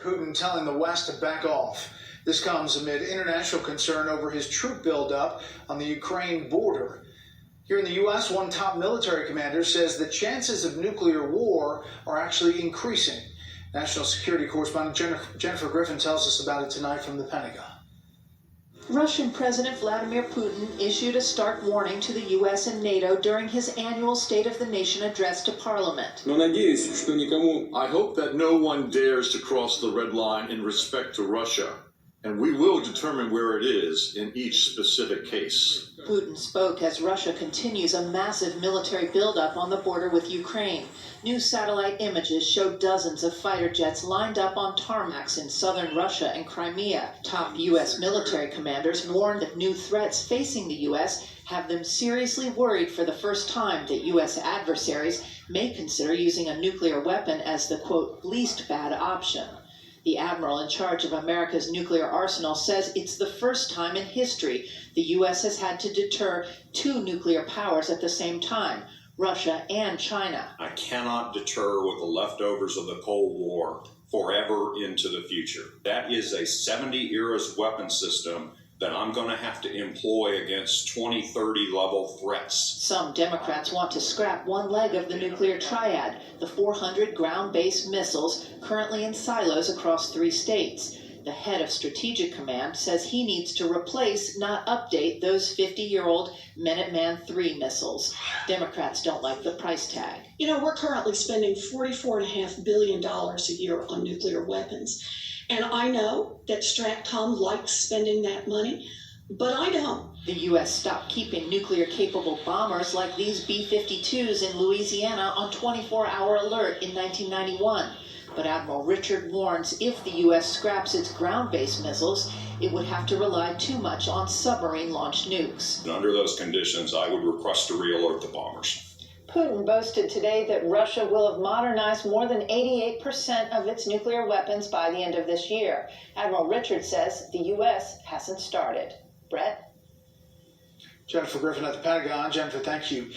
Putin telling the West to back off. This comes amid international concern over his troop buildup on the Ukraine border. Here in the U.S., one top military commander says the chances of nuclear war are actually increasing. National security correspondent Jennifer Griffin tells us about it tonight from the Pentagon. Russian President Vladimir Putin issued a stark warning to the U.S. and NATO during his annual State of the Nation address to Parliament. I hope that no one dares to cross the red line in respect to Russia, and we will determine where it is in each specific case. Putin spoke as Russia continues a massive military buildup on the border with Ukraine. New satellite images show dozens of fighter jets lined up on tarmacs in southern Russia and Crimea. Top U.S. military commanders warned that new threats facing the U.S. have them seriously worried for the first time that U.S. adversaries may consider using a nuclear weapon as the, quote, least bad option. The admiral in charge of America's nuclear arsenal says it's the first time in history the U.S. has had to deter two nuclear powers at the same time, Russia and China. I cannot deter with the leftovers of the Cold War forever into the future. That is a 70-era weapon system that I'm going to have to employ against 2030 level threats. Some Democrats want to scrap one leg of the nuclear triad, the 400 ground-based missiles currently in silos across 3 states. The head of Strategic Command says he needs to replace, not update, those 50-year-old Minuteman III missiles. Democrats don't like the price tag. You know, we're currently spending $44.5 billion a year on nuclear weapons. And I know that Stratcom likes spending that money, but I don't. The U.S. stopped keeping nuclear-capable bombers like these B-52s in Louisiana on 24-hour alert in 1991. But Admiral Richard warns if the U.S. scraps its ground-based missiles, it would have to rely too much on submarine-launched nukes. And under those conditions, I would request to re-alert the bombers. Putin boasted today that Russia will have modernized more than 88% of its nuclear weapons by the end of this year. Admiral Richard says the U.S. hasn't started. Brett? Jennifer Griffin at the Pentagon. Jennifer, thank you.